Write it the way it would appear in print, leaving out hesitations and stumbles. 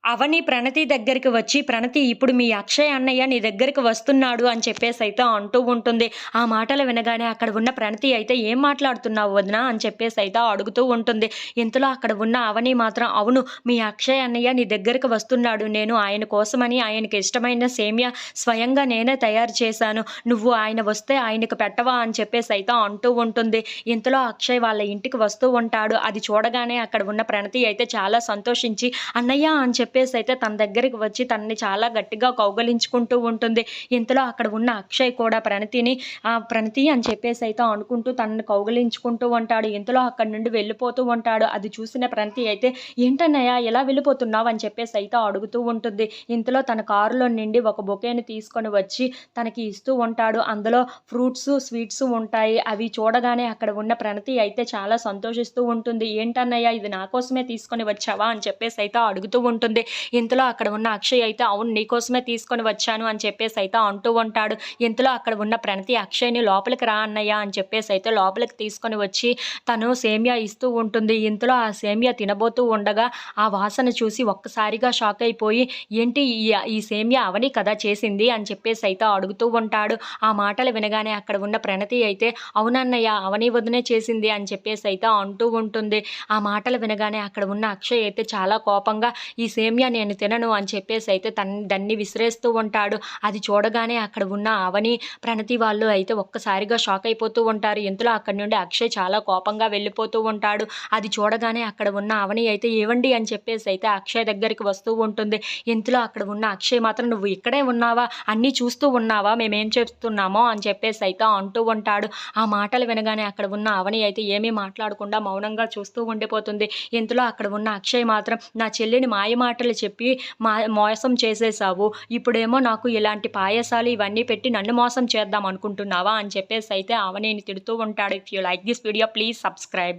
అవని ప్రణతి దగ్గరికి వచ్చి, "ప్రణతి ఇప్పుడు మీ అక్షయ్ అన్నయ్య నీ దగ్గరికి వస్తున్నాడు" అని చెప్పేసైతే అంటూ ఉంటుంది. ఆ మాటలు వినగానే అక్కడ ఉన్న ప్రణతి అయితే, "ఏం మాట్లాడుతున్నావు వదిన" అని చెప్పేసైతే అడుగుతూ ఉంటుంది. ఇంతలో అక్కడ ఉన్న అవని మాత్రం, "అవును, మీ అక్షయ్ అన్నయ్య నీ దగ్గరికి వస్తున్నాడు. నేను ఆయన కోసమని ఆయనకి ఇష్టమైన సేమ్యా స్వయంగా నేనే తయారు చేశాను. నువ్వు ఆయన వస్తే ఆయనకు పెట్టవా" అని చెప్పేసైతే అంటూ ఉంటుంది. ఇంతలో అక్షయ్ వాళ్ళ ఇంటికి వస్తూ ఉంటాడు. అది చూడగానే అక్కడ ఉన్న ప్రణతి అయితే చాలా సంతోషించి, "అన్నయ్య" అని చెప్పేసైతే తన దగ్గరికి వచ్చి తనని చాలా గట్టిగా కౌగలించుకుంటూ ఉంటుంది. ఇంతలో అక్కడ ఉన్న అక్షయ్ కూడా ప్రణతిని ప్రణతి అని చెప్పేసైతే అనుకుంటూ తనని కౌగిలించుకుంటూ ఉంటాడు. ఇంతలో అక్కడి నుండి వెళ్ళిపోతూ ఉంటాడు. అది చూసిన ప్రణతి అయితే, "ఏంటన్నయ్య ఇలా వెళ్ళిపోతున్నావు" అని చెప్పేసైతే అడుగుతూ ఉంటుంది. ఇంతలో తన కారులో నుండి ఒక బొకేని తీసుకొని వచ్చి తనకి ఇస్తూ ఉంటాడు. అందులో ఫ్రూట్సు, స్వీట్సు ఉంటాయి. అవి చూడగానే అక్కడ ఉన్న ప్రణతి అయితే చాలా సంతోషిస్తూ ఉంటుంది. "ఏంటన్నయ్య ఇది నా కోసమే తీసుకొని వచ్చావా" అని చెప్పేసైతే అడుగుతూ ఉంటుంది. ఇంతలో అక్కడ ఉన్న అక్షయ్ అయితే, "అవును, నీకోసమే తీసుకొని వచ్చాను" అని చెప్పేసైతే అంటూ ఉంటాడు. ఇంతలో అక్కడ ఉన్న ప్రణతి అక్షయ్‌ని, "లోపలికి రా అన్నయ్య" అని చెప్పేసైతే లోపలికి తీసుకొని వచ్చి తను సేమ్యా ఇస్తూ ఉంటుంది. ఇంతలో ఆ సేమ్యా తినబోతూ ఉండగా ఆ వాసన చూసి ఒక్కసారిగా షాక్ అయిపోయి, "ఏంటి ఈ సేమ్యా అవని కదా చేసింది" అని చెప్పేసైతే అడుగుతూ ఉంటాడు. ఆ మాటలు వినగానే అక్కడ ఉన్న ప్రణతి అయితే, "అవునన్నయ్య, అవని వదినే చేసింది" అని చెప్పేసైతే అంటూ ఉంటుంది. ఆ మాటలు వినగానే అక్కడ ఉన్న అక్షయ్ అయితే చాలా కోపంగా, "ఈ సేమ్యా నేను తినను" అని చెప్పేసైతే దాన్ని విసిరేస్తూ ఉంటాడు. అది చూడగానే అక్కడ ఉన్న అవని, ప్రణతి వాళ్ళు అయితే ఒక్కసారిగా షాక్ అయిపోతూ ఉంటారు. ఇంతలో అక్కడి నుండి అక్షయ్ చాలా కోపంగా వెళ్ళిపోతూ ఉంటాడు. అది చూడగానే అక్కడ ఉన్న అవని అయితే, "ఏవండి" అని చెప్పేసైతే అక్షయ్ దగ్గరికి వస్తూ ఉంటుంది. ఇంతలో అక్కడ ఉన్న అక్షయ్ మాత్రం, "నువ్వు ఇక్కడే ఉన్నావా? అన్నీ చూస్తూ ఉన్నావా మేమేం చేస్తున్నామో" అని చెప్పేసైతే అంటూ ఉంటాడు. ఆ మాటలు వినగానే అక్కడ ఉన్న అవని అయితే ఏమీ మాట్లాడకుండా మౌనంగా చూస్తూ ఉండిపోతుంది. ఇంతలో అక్కడ ఉన్న అక్షయ్ మాత్రం, "నా చెల్లిని మాయమాటలు చెప్పి మోసం చేసేశావు. ఇప్పుడేమో నాకు ఇలాంటి పాయసాలు ఇవన్నీ పెట్టి నన్ను మోసం చేద్దాం అనుకుంటున్నావా" అని చెప్పేసైతే అవనిని తిడుతూ ఉంటాడు. If you like this video please subscribe.